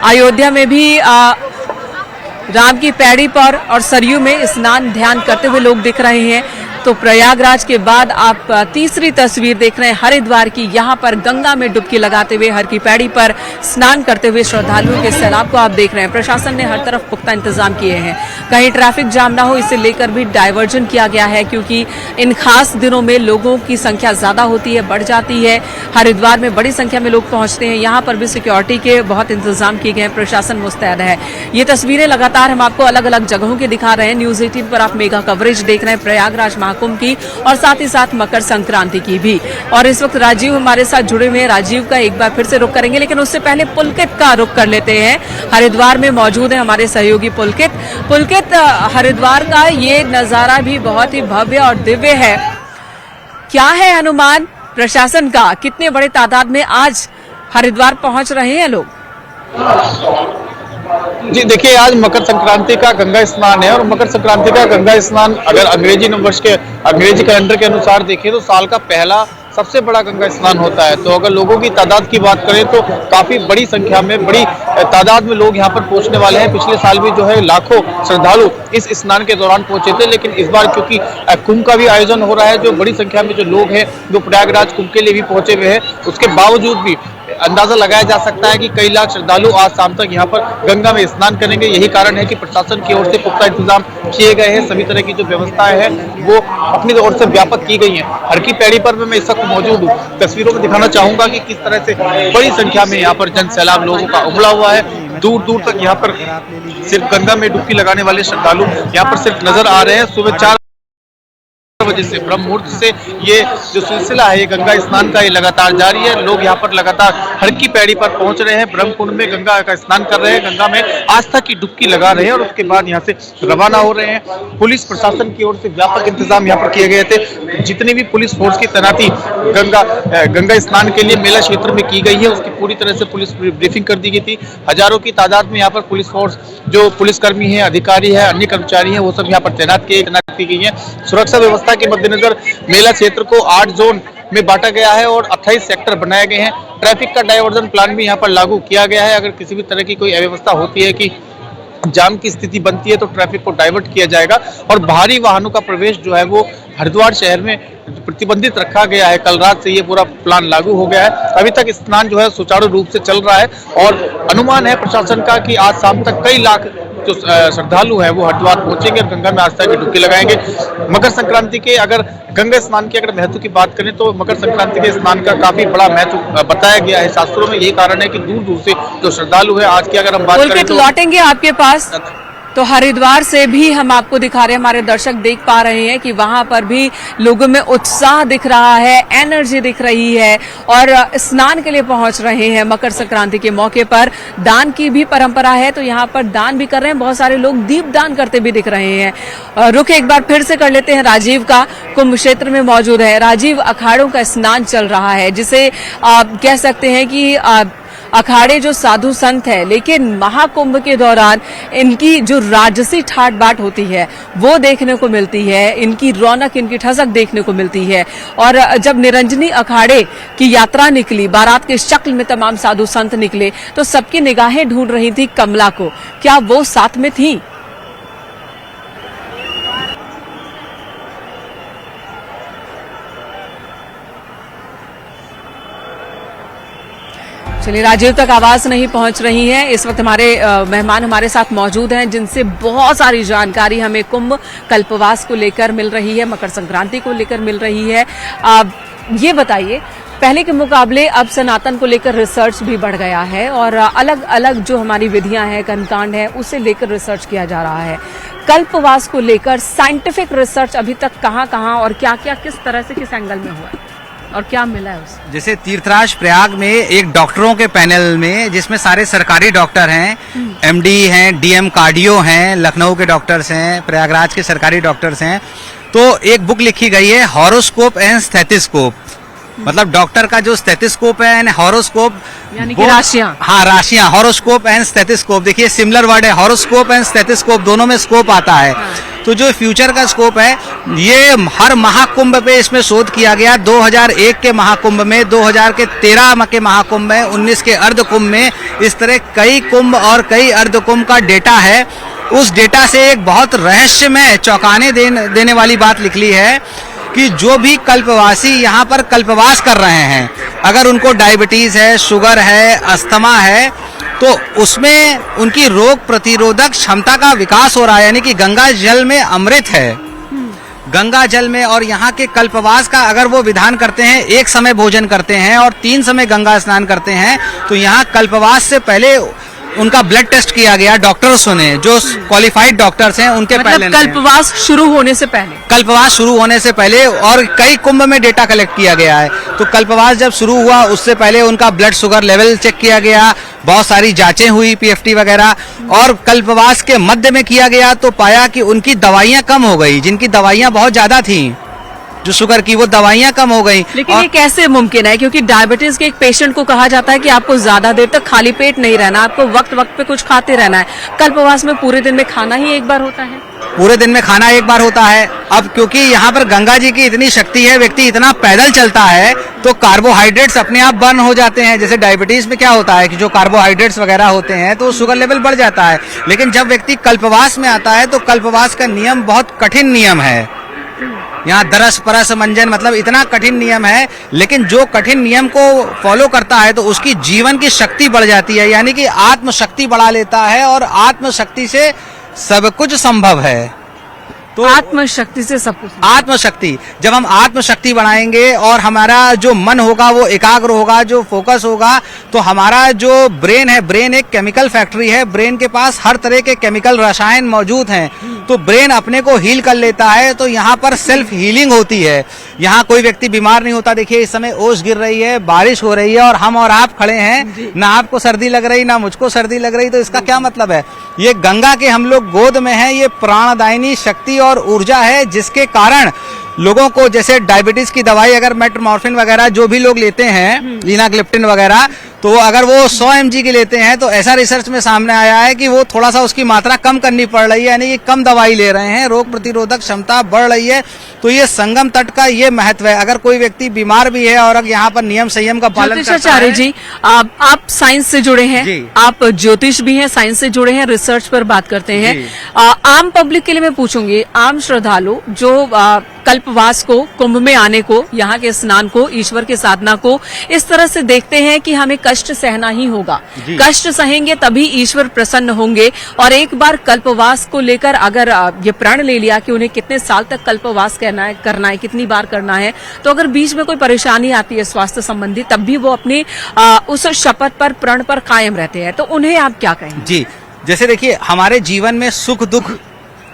अयोध्या में भी राम की पैड़ी पर और सरयू में स्नान ध्यान करते हुए लोग दिख रहे हैं। तो प्रयागराज के बाद आप तीसरी तस्वीर देख रहे हैं हरिद्वार की, यहाँ पर गंगा में डुबकी लगाते हुए हर की पैड़ी पर स्नान करते हुए श्रद्धालुओं के सैलाब को आप देख रहे हैं। प्रशासन ने हर तरफ पुख्ता इंतजाम किए हैं, कहीं ट्रैफिक जाम ना हो इसे लेकर भी डायवर्जन किया गया है क्योंकि इन खास दिनों में लोगों की संख्या ज्यादा होती है, बढ़ जाती है। हरिद्वार में बड़ी संख्या में लोग पहुंचते हैं, यहाँ पर भी सिक्योरिटी के बहुत इंतजाम किए गए हैं, प्रशासन मुस्तैद है। ये तस्वीरें लगातार हम आपको अलग अलग जगहों की दिखा रहे हैं। न्यूज 18 पर आप मेगा कवरेज देख रहे हैं प्रयागराज महाकुंभ की और साथ ही साथ मकर संक्रांति की भी। और इस वक्त राजीव हमारे साथ जुड़े हुए हैं, राजीव का एक बार फिर से रुख करेंगे, लेकिन उससे पहले पुलकित का रुख कर लेते हैं। हरिद्वार में मौजूद है हमारे सहयोगी पुलकित। हरिद्वार का ये नजारा भी बहुत ही भव्य और दिव्य है। क्या है अनुमान प्रशासन का, कितने बड़े तादाद में आज हरिद्वार पहुंच रहे हैं लोग? जी देखिए, आज मकर संक्रांति का गंगा स्नान है और मकर संक्रांति का गंगा स्नान अगर अंग्रेजी नववर्ष के अंग्रेजी कैलेंडर के अनुसार देखें तो साल का पहला सबसे बड़ा गंगा स्नान होता है। तो अगर लोगों की तादाद की बात करें तो काफी बड़ी संख्या में, बड़ी तादाद में लोग यहाँ पर पहुंचने वाले हैं। पिछले साल भी जो है लाखों श्रद्धालु इस स्नान के दौरान पहुंचे थे, लेकिन इस बार क्योंकि कुंभ का भी आयोजन हो रहा है, जो बड़ी संख्या में जो लोग हैं जो प्रयागराज कुंभ के लिए भी पहुंचे हुए हैं, उसके बावजूद भी अंदाजा लगाया जा सकता है कि कई लाख श्रद्धालु आज शाम तक यहाँ पर गंगा में स्नान करेंगे। यही कारण है कि प्रशासन की ओर से पुख्ता इंतजाम किए गए हैं। सभी तरह की जो व्यवस्थाएं हैं वो अपनी ओर से व्यापक की गई हैं। हर की पैड़ी पर मैं इस वक्त मौजूद हूँ, तस्वीरों में दिखाना चाहूंगा कि किस तरह से बड़ी संख्या में यहाँ पर जन सैलाब लोगों का उमड़ा हुआ है। दूर दूर तक यहाँ पर सिर्फ गंगा में डुबकी लगाने वाले श्रद्धालु यहाँ पर सिर्फ नजर आ रहे हैं। सुबह 4 बजे से, ब्रह्म मुहूर्त से ये जो सिलसिला है ये गंगा स्नान का ये लगातार जारी है। लोग यहाँ पर लगातार हर की पैड़ी पर पहुंच रहे हैं, ब्रह्म कुंड में गंगा का स्नान कर रहे हैं, गंगा में आस्था की डुबकी लगा रहे हैं और उसके बाद यहाँ से रवाना हो रहे हैं। पुलिस प्रशासन की ओर से व्यापक इंतजाम यहाँ पर किए गए थे। जितनी भी पुलिस फोर्स की तैनाती गंगा स्नान के लिए मेला क्षेत्र में की गई है उसकी पूरी तरह से पुलिस ब्रीफिंग कर दी गई थी। हजारों की तादाद में यहाँ पर पुलिस फोर्स, जो पुलिसकर्मी है, अधिकारी है, अन्य कर्मचारी है, वो सब यहाँ पर तैनात की गई है। सुरक्षा व्यवस्था के मद्देनजर मेला क्षेत्र को 8 जोन में बांटा गया है और 28 सेक्टर बनाए गए हैं। ट्रैफिक का डायवर्जन प्लान भी यहाँ पर लागू किया गया है। अगर किसी भी तरह की कोई अव्यवस्था होती है कि जाम की स्थिति बनती है तो ट्रैफिक को डाइवर्ट किया जाएगा और भारी वाहनों का प्रवेश जो है वो हरिद्वार शहर में प्रतिबंधित रखा गया है। कल रात से ये पूरा प्लान लागू हो गया है। अभी तक स्नान जो है सुचारू रूप से चल रहा है और अनुमान है प्रशासन का कि आज शाम तक कई लाख जो श्रद्धालु हैं वो हरिद्वार पहुंचेंगे और गंगा में आस्था की डुबकी लगाएंगे। मकर संक्रांति के अगर गंगा स्नान के अगर महत्व की बात करें तो मकर संक्रांति के स्नान का काफी बड़ा महत्व बताया गया है शास्त्रों में। यही कारण है कि दूर दूर से जो श्रद्धालु है, आज की अगर हम बात करें तो लौटेंगे आपके पास। तो हरिद्वार से भी हम आपको दिखा रहे हैं, हमारे दर्शक देख पा रहे हैं कि वहां पर भी लोगों में उत्साह दिख रहा है, एनर्जी दिख रही है और स्नान के लिए पहुंच रहे हैं। मकर संक्रांति के मौके पर दान की भी परंपरा है तो यहाँ पर दान भी कर रहे हैं, बहुत सारे लोग दीप दान करते भी दिख रहे हैं। रुक एक बार फिर से कर लेते हैं राजीव का, कुंभ क्षेत्र में मौजूद है। राजीव, अखाड़ों का स्नान चल रहा है जिसे आप कह सकते हैं कि अखाड़े जो साधु संत है, लेकिन महाकुंभ के दौरान इनकी जो राजसी ठाट बाट होती है वो देखने को मिलती है, इनकी रौनक, इनकी ठसक देखने को मिलती है। और जब निरंजनी अखाड़े की यात्रा निकली, बारात के शक्ल में तमाम साधु संत निकले, तो सबकी निगाहें ढूंढ रही थी कमला को। क्या वो साथ में थी? चलिए, राजीव तक आवाज नहीं पहुंच रही है। इस वक्त हमारे मेहमान हमारे साथ मौजूद हैं, जिनसे बहुत सारी जानकारी हमें कुंभ कल्पवास को लेकर मिल रही है, मकर संक्रांति को लेकर मिल रही है। ये बताइए, पहले के मुकाबले अब सनातन को लेकर रिसर्च भी बढ़ गया है और अलग अलग जो हमारी विधियां हैं, कर्मकांड है, उसे लेकर रिसर्च किया जा रहा है। कल्पवास को लेकर साइंटिफिक रिसर्च अभी तक कहां और क्या किस तरह से, किस एंगल में हुआ है और क्या मिला है उससे? जैसे तीर्थराज प्रयाग में एक डॉक्टरों के पैनल में, जिसमें सारे सरकारी डॉक्टर हैं, एमडी हैं, डीएम कार्डियो हैं, लखनऊ के डॉक्टर्स हैं, प्रयागराज के सरकारी डॉक्टर्स हैं, तो एक बुक लिखी गई है हॉरोस्कोप एंड स्टेथोस्कोप। मतलब डॉक्टर का जो स्टेथोस्कोप है एंड हॉरोस्कोप, यानी कि राशियां। हाँ, राशियां, हॉरोस्कोप एंड स्टेथोस्कोप। देखिए सिमिलर वर्ड है, हॉरोस्कोप एंड स्टेथोस्कोप, दोनों में स्कोप आता है। तो जो फ्यूचर का स्कोप है, ये हर महाकुंभ पे इसमें शोध किया गया। 2001 के महाकुंभ में, 2013 के महाकुंभ में, 19 के अर्ध कुंभ में, इस तरह कई कुंभ और कई अर्ध कुंभ का डेटा है। उस डेटा से एक बहुत रहस्यमय, चौंकाने देने वाली बात निकली है कि जो भी कल्पवासी यहाँ पर कल्पवास कर रहे हैं, अगर उनको डायबिटीज है, शुगर है, अस्थमा है, तो उसमें उनकी रोग प्रतिरोधक क्षमता का विकास हो रहा है। यानी कि गंगा जल में अमृत है, गंगा जल में। और यहाँ के कल्पवास का अगर वो विधान करते हैं, एक समय भोजन करते हैं और 3 समय गंगा स्नान करते हैं, तो यहाँ कल्पवास से पहले उनका ब्लड टेस्ट किया गया डॉक्टर्स ने, जो क्वालिफाइड डॉक्टर्स हैं, उनके पहले कल्पवास शुरू होने से पहले, कल्पवास शुरू होने से पहले, और कई कुंभ में डेटा कलेक्ट किया गया है। तो कल्पवास जब शुरू हुआ, उससे पहले उनका ब्लड शुगर लेवल चेक किया गया, बहुत सारी जांचें हुई, पीएफटी वगैरह, और कल्पवास के मध्य में किया गया तो पाया कि उनकी दवाइयां कम हो गई, जिनकी दवाइयां बहुत ज्यादा थी, जो शुगर की, वो दवाइयां कम हो गई। लेकिन ये कैसे मुमकिन है? क्योंकि डायबिटीज के एक पेशेंट को कहा जाता है कि आपको ज्यादा देर तक खाली पेट नहीं रहना, आपको वक्त वक्त पे कुछ खाते रहना है। कल्पवास में पूरे दिन में खाना ही एक बार होता है? पूरे दिन में खाना एक बार होता है। अब क्योंकि यहाँ पर गंगा जी की इतनी शक्ति है, व्यक्ति इतना पैदल चलता है, तो कार्बोहाइड्रेट्स अपने आप बर्न हो जाते हैं। जैसे डायबिटीज में क्या होता है कि जो कार्बोहाइड्रेट्स वगैरह होते हैं तो शुगर लेवल बढ़ जाता है। लेकिन जब व्यक्ति कल्पवास में आता है, तो कल्पवास का नियम बहुत कठिन नियम है। यहाँ दरस परस मंजन, मतलब इतना कठिन नियम है, लेकिन जो कठिन नियम को फॉलो करता है तो उसकी जीवन की शक्ति बढ़ जाती है। यानी कि आत्मशक्ति बढ़ा लेता है, और आत्मशक्ति से सब कुछ संभव है। तो आत्मशक्ति से सब कुछ, आत्मशक्ति, जब हम आत्मशक्ति बढ़ाएंगे और हमारा जो मन होगा वो एकाग्र होगा, जो फोकस होगा, तो हमारा जो ब्रेन है, ब्रेन एक केमिकल फैक्ट्री है, ब्रेन के पास हर तरह के केमिकल रसायन मौजूद हैं, तो ब्रेन अपने को हील कर लेता है। तो यहाँ पर सेल्फ हीलिंग होती है। यहाँ कोई व्यक्ति बीमार नहीं होता। देखिए इस समय ओस गिर रही है, बारिश हो रही है, और हम और आप खड़े हैं, ना आपको सर्दी लग रही, ना मुझको सर्दी लग रही। तो इसका क्या मतलब है? ये गंगा के हम लोग गोद में हैं, ये प्राणदायिनी शक्ति और ऊर्जा है, जिसके कारण लोगों को, जैसे डायबिटीज की दवाई अगर मेट्फॉर्मिन वगैरह जो भी लोग लेते हैं, लीनाग्लिप्टिन वगैरह, तो अगर वो 100 mg की लेते हैं, तो ऐसा रिसर्च में सामने आया है कि वो थोड़ा सा उसकी मात्रा कम करनी पड़ रही है, यानी कि कम दवाई ले रहे हैं, रोग प्रतिरोधक क्षमता बढ़ रही है। तो ये संगम तट का ये महत्व है। अगर कोई व्यक्ति बीमार भी है और यहाँ पर नियम संयम का पालन करता है। जी, आप साइंस से जुड़े हैं, आप ज्योतिष भी हैं, साइंस से जुड़े हैं, रिसर्च पर बात करते हैं। आम पब्लिक के लिए मैं पूछूंगी, आम श्रद्धालु जो कल्पवास को, कुंभ में आने को, यहाँ के स्नान को, ईश्वर की साधना को इस तरह से देखते हैं कि हमें कष्ट सहना ही होगा, कष्ट सहेंगे तभी ईश्वर प्रसन्न होंगे। और एक बार कल्पवास को लेकर अगर ये प्रण ले लिया कि उन्हें कितने साल तक कल्पवास करना है, कितनी बार करना है, तो अगर बीच में कोई परेशानी आती है स्वास्थ्य संबंधी, तब भी वो अपनी उस शपथ पर, प्रण पर कायम रहते हैं। तो उन्हें आप क्या कहेंगे? जी, जैसे देखिए हमारे जीवन में सुख दुख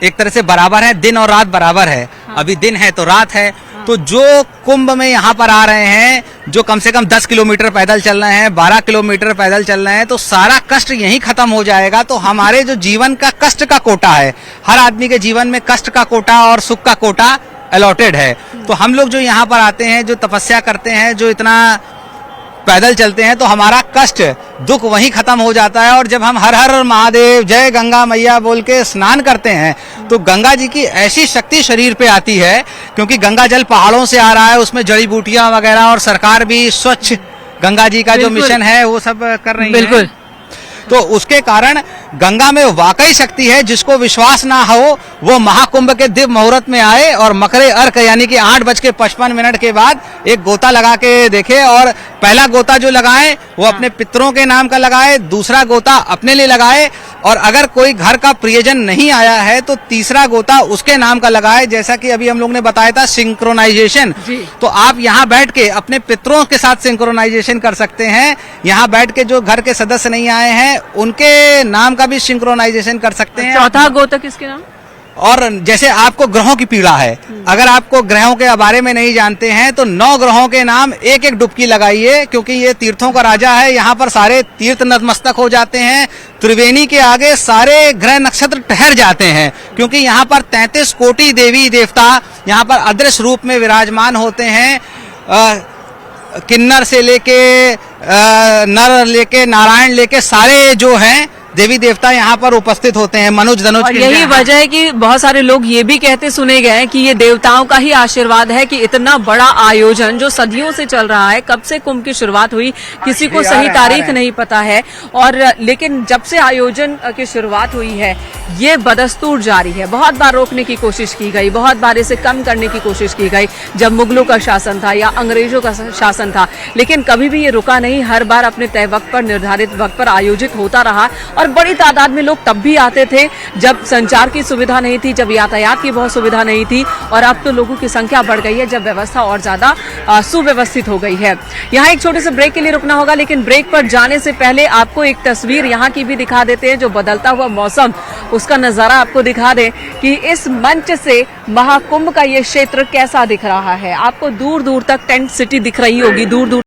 एक तरह से बराबर है, दिन और रात बराबर है। अभी दिन है तो रात है। तो जो कुंभ में यहाँ पर आ रहे हैं, जो कम से कम 10 किलोमीटर पैदल चल रहे हैं, 12 किलोमीटर पैदल चल रहे हैं, तो सारा कष्ट यहीं खत्म हो जाएगा। तो हमारे जो जीवन का कष्ट का कोटा है, हर आदमी के जीवन में कष्ट का कोटा और सुख का कोटा अलॉटेड है। तो हम लोग जो यहाँ पर आते हैं, जो तपस्या करते हैं, जो इतना पैदल चलते हैं तो हमारा कष्ट दुख वहीं खत्म हो जाता है। और जब हम हर हर महादेव जय गंगा मैया बोल के स्नान करते हैं तो गंगा जी की ऐसी शक्ति शरीर पे आती है, क्योंकि गंगा जल पहाड़ों से आ रहा है, उसमें जड़ी बूटियां वगैरह, और सरकार भी स्वच्छ गंगा जी का जो मिशन है वो सब कर रही है। बिल्कुल। तो उसके कारण गंगा में वाकई शक्ति है। जिसको विश्वास ना हो वो महाकुंभ के दिव्य मुहूर्त में आए और मकरे अर्क यानी कि 8:55 के बाद एक गोता लगा के देखे। और पहला गोता जो लगाए वो अपने पितरों के नाम का लगाए, दूसरा गोता अपने लिए लगाए, और अगर कोई घर का प्रियजन नहीं आया है तो तीसरा गोता उसके नाम का लगाए। जैसा कि अभी हम लोग ने बताया था सिंक्रोनाइजेशन, तो आप यहाँ बैठ के अपने पितरों के साथ सिंक्रोनाइजेशन कर सकते हैं। यहाँ बैठ के जो घर के सदस्य नहीं आए हैं उनके नाम का भी सिंक्रोनाइजेशन कर सकते हैं। चौथा गोता किसके नाम? और जैसे आपको ग्रहों की पीड़ा है, अगर आपको ग्रहों के बारे में नहीं जानते हैं तो 9 ग्रहों के नाम एक एक डुबकी लगाइए, क्योंकि ये तीर्थों का राजा है। यहाँ पर सारे तीर्थ नतमस्तक हो जाते हैं। त्रिवेणी के आगे सारे ग्रह नक्षत्र ठहर जाते हैं, क्योंकि यहाँ पर 33 कोटि देवी देवता यहाँ पर अदृश्य रूप में विराजमान होते हैं। किन्नर से लेके नर लेके नारायण लेके सारे जो हैं देवी देवता यहाँ पर उपस्थित होते हैं। मनुज धनुज और यही वजह है कि बहुत सारे लोग ये भी कहते सुने गए हैं कि ये देवताओं का ही आशीर्वाद है कि इतना बड़ा आयोजन जो सदियों से चल रहा है, कब से कुंभ की शुरुआत हुई किसी को सही तारीख नहीं पता है, और लेकिन जब से आयोजन की शुरुआत हुई है ये बदस्तूर जारी है। बहुत बार रोकने की कोशिश की गई, बहुत बार इसे कम करने की कोशिश की गई जब मुगलों का शासन था या अंग्रेजों का शासन था, लेकिन कभी भी ये रुका नहीं। हर बार अपने तय वक्त पर, निर्धारित वक्त पर आयोजित होता रहा, और बड़ी तादाद में लोग तब भी आते थे जब संचार की सुविधा नहीं थी, जब यातायात की बहुत सुविधा नहीं थी, और अब तो लोगों की संख्या बढ़ गई है जब व्यवस्था और ज्यादा सुव्यवस्थित हो गई है। यहाँ एक छोटे से ब्रेक के लिए रुकना होगा, लेकिन ब्रेक पर जाने से पहले आपको एक तस्वीर यहाँ की भी दिखा देते हैं। जो बदलता हुआ मौसम उसका नजारा आपको दिखा दें कि इस मंच से महाकुंभ का ये क्षेत्र कैसा दिख रहा है। आपको दूर दूर तक टेंट सिटी दिख रही होगी, दूर दूर